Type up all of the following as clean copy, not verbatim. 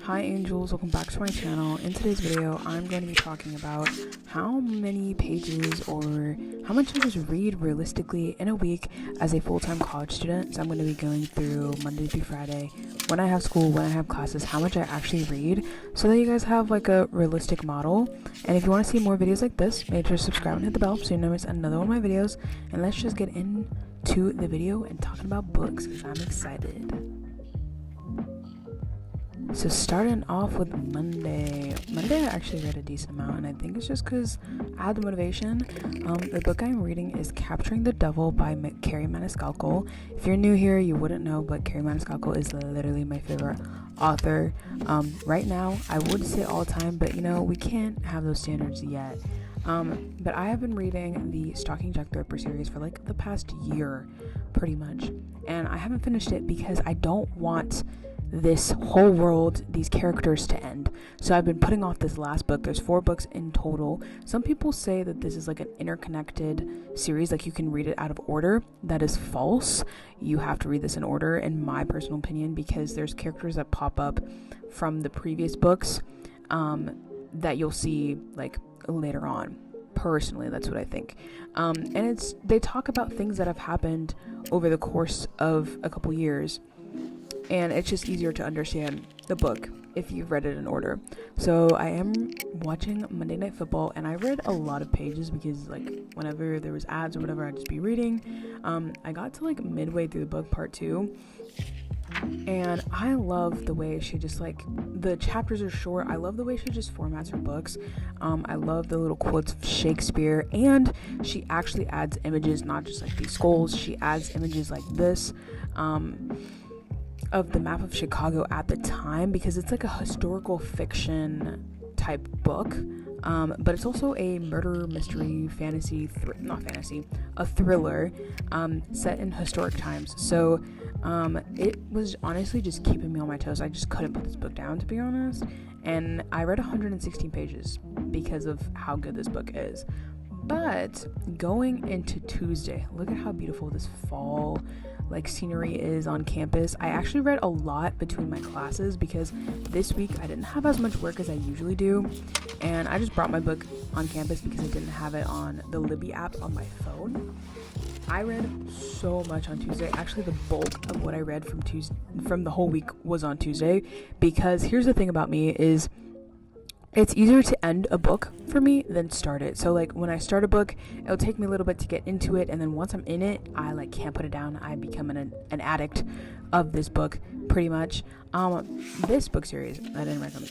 Hi angels, welcome back to my channel. In today's video, I'm going to be talking about how many pages or how much I just read realistically in a week as a full-time college student. So I'm going to be going through Monday through Friday, when I have school, when I have classes, how much I actually read, so that you guys have like a realistic model. And if you want to see more videos like this, make sure to subscribe and hit the bell so you never miss another one of my videos. And let's just get into the video and talking about books because I'm excited. So starting off with Monday, I actually read a decent amount, and I think it's just because I had the motivation. The book I'm reading is Capturing the Devil by Carrie Maniscalco. If you're new here, you wouldn't know, but Carrie Maniscalco is literally my favorite author. Right now, I would say all time, but we can't have those standards yet. But I have been reading the Stalking Jack the Ripper series for like the past year, pretty much, and I haven't finished it because I don't want this whole world, these characters to end. So I've been putting off this last book. There's 4 books in total. Some people say that this is like an interconnected series, like you can read it out of order. That is false. You have to read this in order, in my personal opinion, because there's characters that pop up from the previous books that you'll see like later on. Personally, that's what I think. And they talk about things that have happened over the course of a couple years, and it's just easier to understand the book if you've read it in order. So I am watching Monday Night Football, and I read a lot of pages because like whenever there was ads or whatever, I'd just be reading. I got to like midway through the book, part 2, and I love the way she just like, the chapters are short. I love the way she just formats her books. I love the little quotes of Shakespeare, and she actually adds images, not just like these skulls. She adds images like this of the map of Chicago at the time, because it's like a historical fiction type book, but it's also a murder mystery fantasy a thriller set in historic times. So it was honestly just keeping me on my toes. I just couldn't put this book down, to be honest, and I read 116 pages because of how good this book is. But going into Tuesday, look at how beautiful this fall like scenery is on campus. I actually read a lot between my classes because this week I didn't have as much work as I usually do, and I just brought my book on campus because I didn't have it on the Libby app on my phone. I read so much on Tuesday. Actually, the bulk of what I read from the whole week was on Tuesday, because here's the thing about me is it's easier to end a book for me than start it. So like when I start a book, it'll take me a little bit to get into it, and then once I'm in it, I like can't put it down. I become an addict of this book, pretty much. This book series,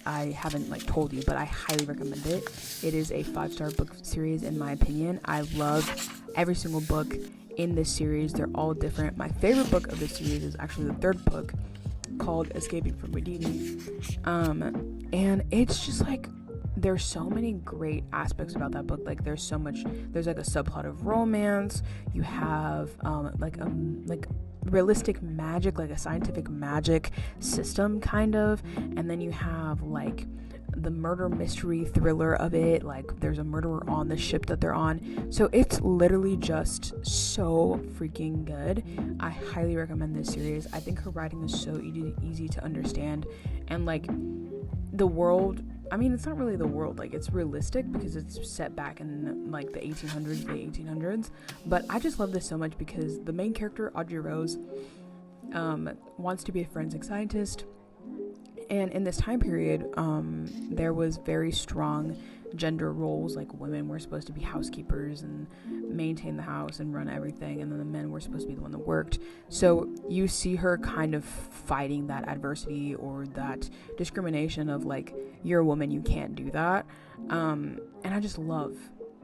I haven't like told you, but I highly recommend it. It is a 5-star book series in my opinion. I love every single book in this series. They're all different. My favorite book of this series is actually the 3rd book, called Escaping from Houdini, and it's just like there's so many great aspects about that book. Like there's like a subplot of romance. You have like realistic magic, like a scientific magic system kind of, and then you have like the murder mystery thriller of it, like there's a murderer on the ship that they're on. So it's literally just so freaking good. I highly recommend this series. I think her writing is so easy to understand, and like the world, I mean, it's not really the world, like it's realistic because it's set back in like the 1800s, but I just love this so much because the main character, Audrey Rose, wants to be a forensic scientist. And in this time period, there was very strong gender roles, like women were supposed to be housekeepers and maintain the house and run everything, and then the men were supposed to be the one that worked. So you see her kind of fighting that adversity or that discrimination of like, you're a woman, you can't do that. And I just love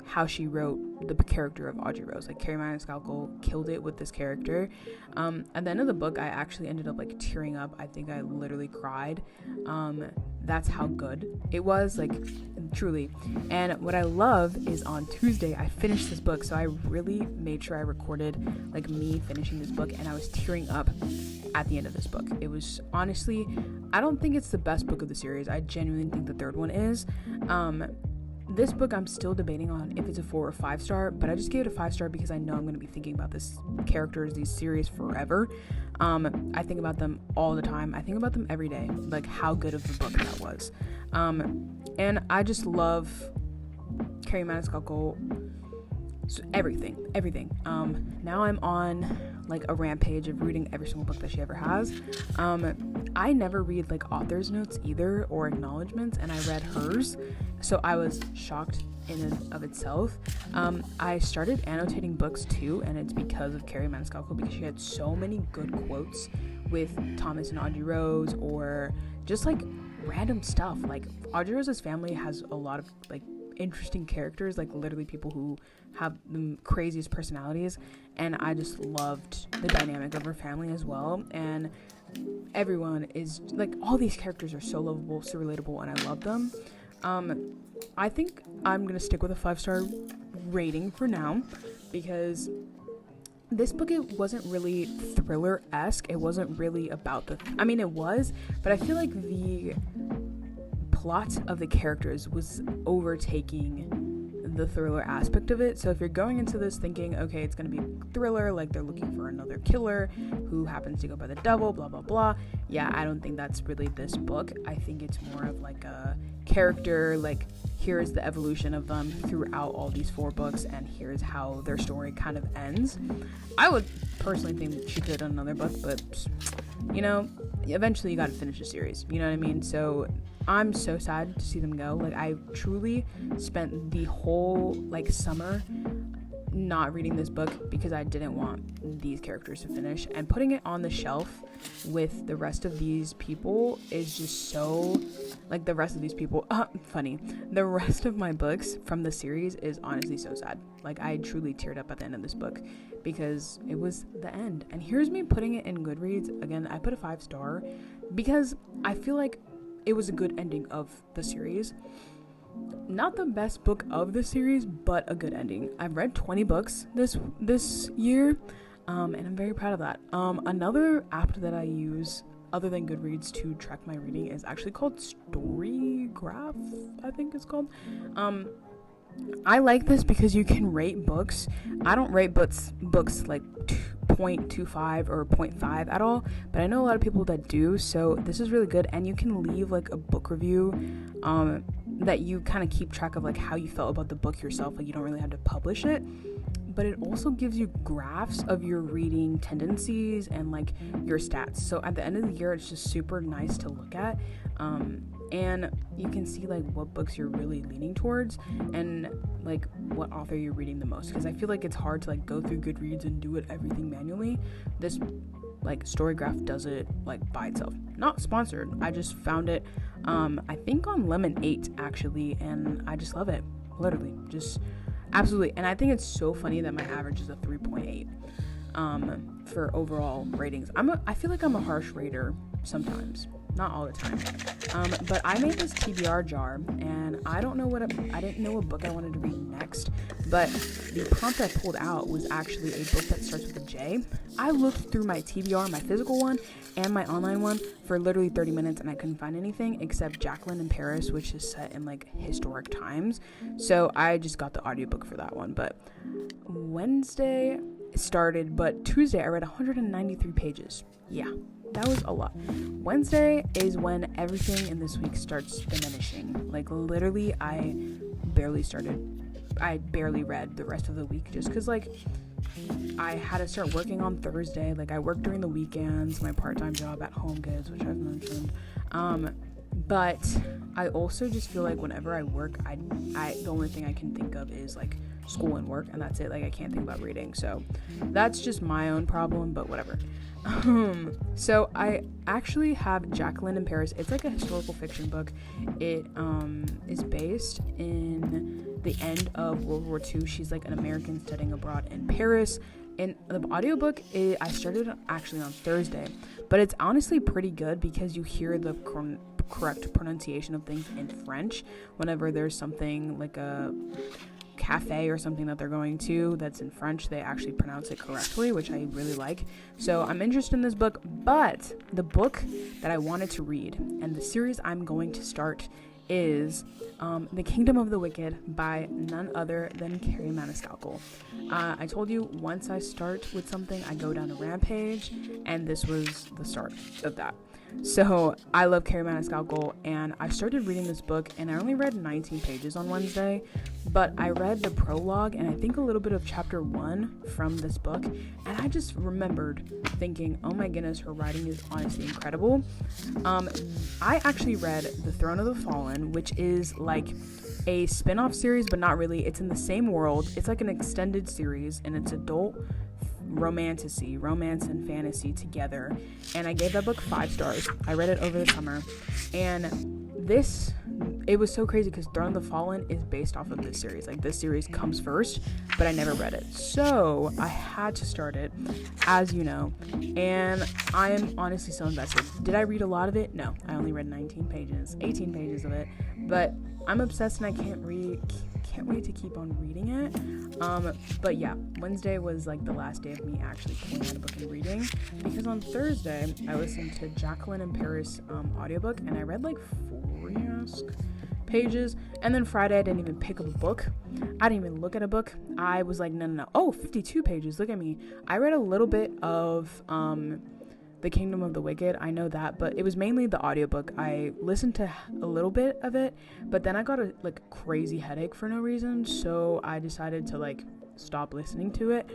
how she wrote the character of Audrey Rose. Like Carrie Maniscalco killed it with this character. At the end of the book, I actually ended up like tearing up. I think I literally cried. That's how good it was, like truly. And what I love is on Tuesday I finished this book, so I really made sure I recorded like me finishing this book, and I was tearing up at the end of this book. It was honestly, I don't think it's the best book of the series. I genuinely think the 3rd one is. This book I'm still debating on if it's a 4 or 5 star, but I just gave it a 5 star because I know I'm going to be thinking about this characters, these series forever. I think about them all the time. I think about them every day, like how good of a book that was. And I just love Carrie Maniscalco. So everything. Now I'm on like a rampage of reading every single book that she ever has. I never read like author's notes either or acknowledgments, and I read hers, so I was shocked in and of itself. I started annotating books too, and it's because of Carrie Maniscalco, because she had so many good quotes with Thomas and Audrey Rose, or just like random stuff. Like Audrey Rose's family has a lot of like interesting characters, like literally people who have the craziest personalities, and I just loved the dynamic of her family as well. And everyone is like, all these characters are so lovable, so relatable, and I love them. I think I'm gonna stick with a 5-star rating for now, because this book, it wasn't really thriller-esque. It wasn't really about it was, but I feel like the plot of the characters was overtaking the thriller aspect of it. So if you're going into this thinking, okay, it's going to be a thriller, like they're looking for another killer who happens to go by the devil, blah blah blah, yeah, I don't think that's really this book. I think it's more of like a character, like here's the evolution of them throughout all these 4 books, and here's how their story kind of ends. I would personally think she could have done another book, but you know, eventually you got to finish the series, you know what I mean? So I'm so sad to see them go. Like, I truly spent the whole like summer not reading this book because I didn't want these characters to finish, and putting it on the shelf with the rest of these people is just so, like, the rest of these people, funny, the rest of my books from the series is honestly so sad. Like, I truly teared up at the end of this book because it was the end. And here's me putting it in Goodreads. Again, I put a 5-star because I feel like it was a good ending of the series. Not the best book of the series, but a good ending. I've read 20 books this year, and I'm very proud of that. Another app that I use other than Goodreads to track my reading is actually called Storygraph, I think it's called. I like this because you can rate books. I don't rate books like 0.25 or 0.5 at all, but I know a lot of people that do, so this is really good. And you can leave like a book review that you kind of keep track of like how you felt about the book yourself. Like, you don't really have to publish it, but it also gives you graphs of your reading tendencies and like your stats. So at the end of the year, it's just super nice to look at, and you can see like what books you're really leaning towards and like what author you're reading the most, because I feel like it's hard to like go through Goodreads and do everything manually. This like Storygraph does it like by itself. Not sponsored, I just found it I think on Lemon 8 actually, and I just love it, literally, just absolutely. And I think it's so funny that my average is a 3.8 for overall ratings. I feel like I'm a harsh rater sometimes, not all the time, but I made this TBR jar, and I didn't know what book I wanted to read next, but the prompt I pulled out was actually a book that starts with a J. I looked through my TBR, my physical one and my online one, for literally 30 minutes, and I couldn't find anything except Jacqueline in Paris, which is set in like historic times, so I just got the audiobook for that one. But Wednesday started, but Tuesday I read 193 pages. Yeah, that was a lot. Wednesday is when everything in this week starts diminishing. Like, literally, I barely read the rest of the week, just because like I had to start working on Thursday. Like, I work during the weekends, my part-time job at Home Goods, which I've mentioned, but I also just feel like whenever I work, I the only thing I can think of is like school and work, and that's it. Like, I can't think about reading, so that's just my own problem, but whatever. So I actually have Jacqueline in Paris. It's like a historical fiction book. It is based in the end of World War II. She's like an American studying abroad in Paris. And the audiobook, I started actually on Thursday, but it's honestly pretty good because you hear the correct pronunciation of things in French whenever there's something like a cafe or something that they're going to that's in French. They actually pronounce it correctly, which I really like. So I'm interested in this book, but the book that I wanted to read and the series I'm going to start is The Kingdom of the Wicked by none other than Carrie Maniscalco. I told you once I start with something, I go down a rampage, and this was the start of that. So I love Carrie Maniscalco, and I started reading this book, and I only read 19 pages on Wednesday, but I read the prologue and I think a little bit of chapter 1 from this book, and I just remembered thinking, oh my goodness, her writing is honestly incredible. I actually read The Throne of the Fallen, which is like a spin-off series, but not really. It's in the same world. It's like an extended series, and it's adult romance and fantasy together, and I gave that book 5 stars. I read it over the summer, and it was so crazy because Throne of the Fallen is based off of this series. Like, this series comes first, but I never read it, so I had to start it, as you know, and I am honestly so invested. Did I read a lot of it? No, I only read 18 pages of it, but I'm obsessed and I can't wait to keep on reading it. But yeah, Wednesday was like the last day of me actually pulling out a book and reading, because on Thursday I listened to Jacqueline in Paris audiobook, and I read like 40 pages, and then Friday I didn't even pick up a book. I didn't even look at a book. I was like, no, oh, 52 pages, look at me. I read a little bit of The Kingdom of the Wicked, I know that, but it was mainly the audiobook. I listened to a little bit of it, but then I got a crazy headache for no reason, so I decided to stop listening to it.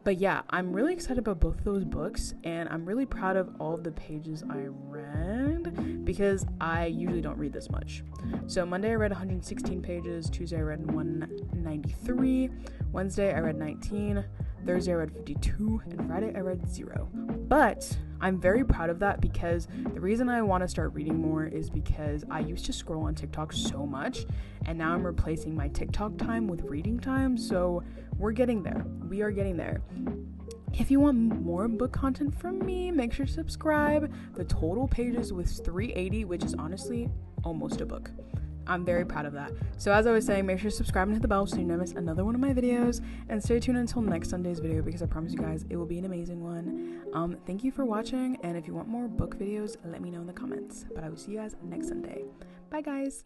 But yeah, I'm really excited about both of those books, and I'm really proud of all of the pages I read, because I usually don't read this much. So Monday I read 116 pages, Tuesday I read 193, Wednesday I read 19, Thursday I read 52, and Friday I read 0. But I'm very proud of that, because the reason I want to start reading more is because I used to scroll on TikTok so much, and now I'm replacing my TikTok time with reading time, so we're getting there. We are getting there. If you want more book content from me, make sure to subscribe. The total pages was 380, which is honestly almost a book. I'm very proud of that. So as I was saying, make sure to subscribe and hit the bell so you don't miss another one of my videos, and stay tuned until next Sunday's video, because I promise you guys it will be an amazing one. Thank you for watching, and if you want more book videos, let me know in the comments. But I will see you guys next Sunday. Bye guys.